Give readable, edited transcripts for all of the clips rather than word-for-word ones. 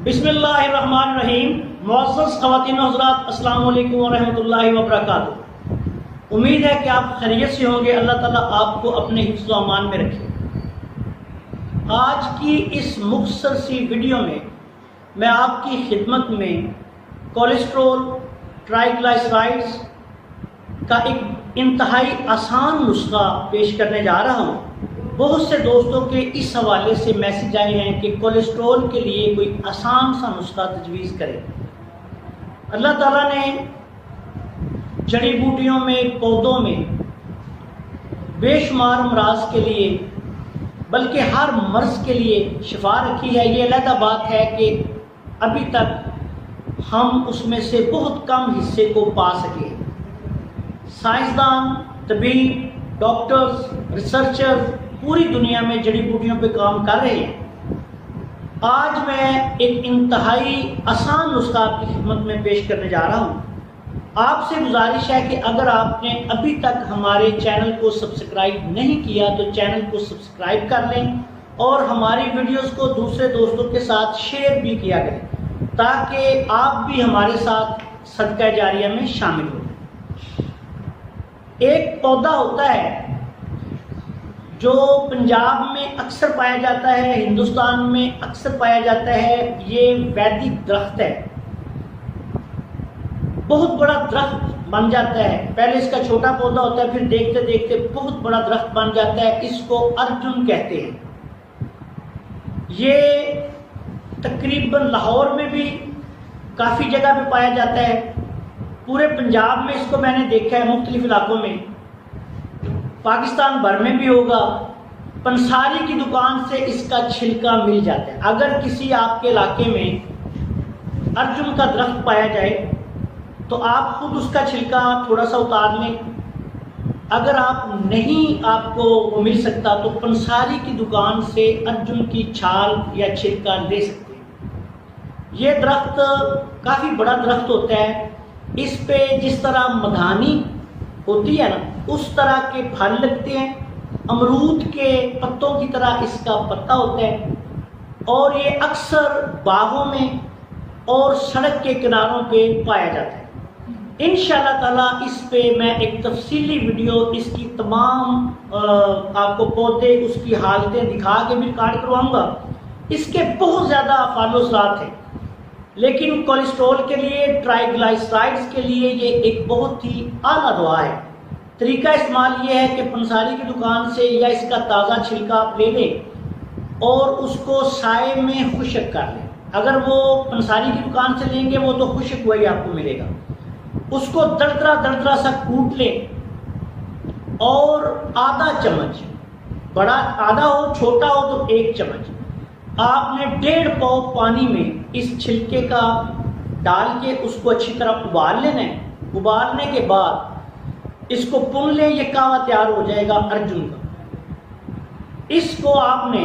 بسم اللہ الرحمن الرحیم۔ معزز خواتین و حضرات، السلام علیکم ورحمۃ اللہ وبرکاتہ۔ امید ہے کہ آپ خیریت سے ہوں گے۔ اللہ تعالیٰ آپ کو اپنے حفظ و امان میں رکھے۔ آج کی اس مختصر سی ویڈیو میں آپ کی خدمت میں کولیسٹرول ٹرائیگلائسرائڈز کا ایک انتہائی آسان نسخہ پیش کرنے جا رہا ہوں۔ بہت سے دوستوں کے اس حوالے سے میسج آئے ہیں کہ کولیسٹرول کے لیے کوئی آسان سا نسخہ تجویز کرے۔ اللہ تعالیٰ نے جڑی بوٹیوں میں، پودوں میں بے شمار امراض کے لیے، بلکہ ہر مرض کے لیے شفا رکھی ہے۔ یہ علیحدہ بات ہے کہ ابھی تک ہم اس میں سے بہت کم حصے کو پا سکے۔ سائنسدان، طبیب، ڈاکٹرز، ریسرچر پوری دنیا میں جڑی بوٹیوں پہ کام کر رہے ہیں۔ آج میں ایک انتہائی آسان نسخہ آپ کی خدمت میں پیش کرنے جا رہا ہوں۔ آپ سے گزارش ہے کہ اگر آپ نے ابھی تک ہمارے چینل کو سبسکرائب نہیں کیا تو چینل کو سبسکرائب کر لیں اور ہماری ویڈیوز کو دوسرے دوستوں کے ساتھ شیئر بھی کیا کریں تاکہ آپ بھی ہمارے ساتھ صدقہ جاریہ میں شامل ہوں۔ ایک پودا ہوتا ہے جو پنجاب میں اکثر پایا جاتا ہے، ہندوستان میں اکثر پایا جاتا ہے۔ یہ ویدک درخت ہے، بہت بڑا درخت بن جاتا ہے۔ پہلے اس کا چھوٹا پودا ہوتا ہے، پھر دیکھتے دیکھتے بہت بڑا درخت بن جاتا ہے۔ اس کو ارجن کہتے ہیں۔ یہ تقریباً لاہور میں بھی کافی جگہ پہ پایا جاتا ہے۔ پورے پنجاب میں اس کو میں نے دیکھا ہے، مختلف علاقوں میں، پاکستان بھر میں بھی ہوگا۔ پنساری کی دکان سے اس کا چھلکا مل جاتا ہے۔ اگر کسی آپ کے علاقے میں ارجن کا درخت پایا جائے تو آپ خود اس کا چھلکا تھوڑا سا اتار لیں۔ اگر آپ کو وہ مل سکتا تو پنساری کی دکان سے ارجن کی چھال یا چھلکا لے سکتے ہیں۔ یہ درخت کافی بڑا درخت ہوتا ہے۔ اس پہ جس طرح مدھانی ہوتی ہے نا، اس طرح کے پھل لگتے ہیں۔ امرود کے پتوں کی طرح اس کا پتا ہوتا ہے اور یہ اکثر باغوں میں اور سڑک کے کناروں پہ پایا جاتا ہے۔ انشاءاللہ تعالیٰ اس پہ میں ایک تفصیلی ویڈیو اس کی تمام آپ کو پودے، اس کی حالتیں دکھا کے بھی ریکارڈ کرواؤں گا۔ اس کے بہت زیادہ فائدے و اثرات ہیں، لیکن کولیسٹرول کے لیے، ٹرائیگلائسرائڈز کے لیے یہ ایک بہت ہی اعلیٰ دوا ہے۔ طریقہ استعمال یہ ہے کہ پنساری کی دکان سے یا اس کا تازہ چھلکا آپ لے لیں اور اس کو سائے میں خشک کر لیں۔ اگر وہ پنساری کی دکان سے لیں گے وہ تو خشک ہوا ہی آپ کو ملے گا۔ اس کو دردرا سا کوٹ لیں اور آدھا چمچ، بڑا آدھا ہو چھوٹا ہو تو 1 چمچ، آپ نے 1.5 پاؤ پانی میں اس چھلکے کا ڈال کے اس کو اچھی طرح ابال لینا ہے۔ ابالنے کے بعد اس کو پون لیں، یہ کہوا تیار ہو جائے گا ارجن کا۔ اس کو آپ نے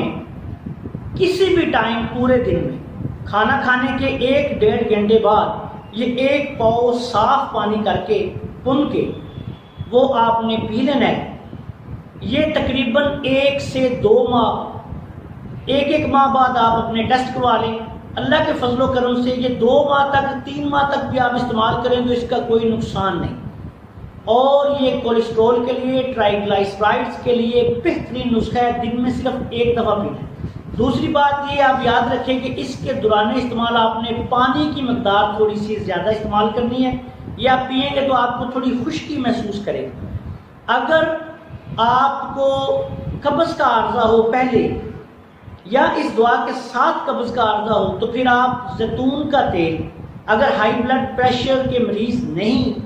کسی بھی ٹائم پورے دن میں کھانا کھانے کے 1-1.5 گھنٹے بعد یہ 1 پاؤ صاف پانی کر کے پون کے وہ آپ نے پی لینا ہے۔ یہ تقریباً 1 سے 2 ماہ، ایک ماہ بعد آپ اپنے ٹیسٹ کروا لیں۔ اللہ کے فضل و کرم سے یہ 2 ماہ تک، 3 ماہ تک بھی آپ استعمال کریں تو اس کا کوئی نقصان نہیں۔ اور یہ کولیسٹرول کے لیے، ٹرائیگلائسرائڈز کے لیے بہترین نسخہ ہے۔ دن میں صرف 1 دفعہ پینا ہے۔ دوسری بات یہ آپ یاد رکھیں کہ اس کے دوران استعمال آپ نے پانی کی مقدار تھوڑی سی زیادہ استعمال کرنی ہے۔ یہ آپ پئیں گے تو آپ کو تھوڑی خشکی محسوس کرے گا۔ اگر آپ کو قبض کا عارضہ ہو پہلے یا اس دوا کے ساتھ قبض کا عارضہ ہو تو پھر آپ زیتون کا تیل، اگر ہائی بلڈ پریشر کے مریض نہیں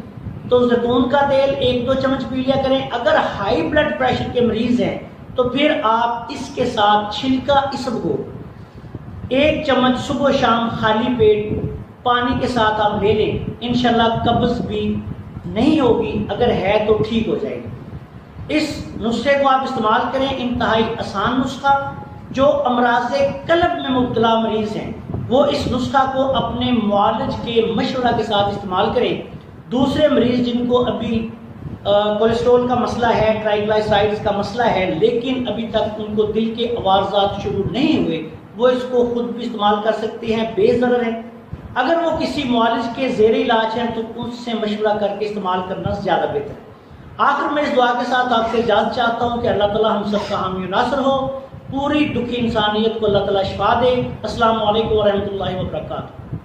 تو زیتون کا تیل 1-2 چمچ پی لیا کریں۔ اگر ہائی بلڈ پریشر کے مریض ہیں تو پھر آپ اس کے ساتھ چھلکا اسب کو 1 چمچ صبح و شام خالی پیٹ پانی کے ساتھ آپ لے لیں۔ انشاءاللہ قبض بھی نہیں ہوگی، اگر ہے تو ٹھیک ہو جائے گی۔ اس نسخے کو آپ استعمال کریں، انتہائی آسان نسخہ۔ جو امراض قلب میں مبتلا مریض ہیں وہ اس نسخہ کو اپنے معالج کے مشورہ کے ساتھ استعمال کریں۔ دوسرے مریض جن کو ابھی کولیسٹرول کا مسئلہ ہے، ٹرائیگلائسرائڈز کا مسئلہ ہے، لیکن ابھی تک ان کو دل کے عوارضات شروع نہیں ہوئے، وہ اس کو خود بھی استعمال کر سکتے ہیں، بے ضرر ہے۔ اگر وہ کسی معالج کے زیر علاج ہیں تو اس سے مشورہ کر کے استعمال کرنا زیادہ بہتر ہے۔ آخر میں اس دعا کے ساتھ آپ سے اجازت چاہتا ہوں کہ اللہ تعالیٰ ہم سب کا حامی و ناصر ہو، پوری دکھی انسانیت کو اللہ تعالیٰ شفا دے۔ السلام علیکم ورحمۃ اللہ وبرکاتہ۔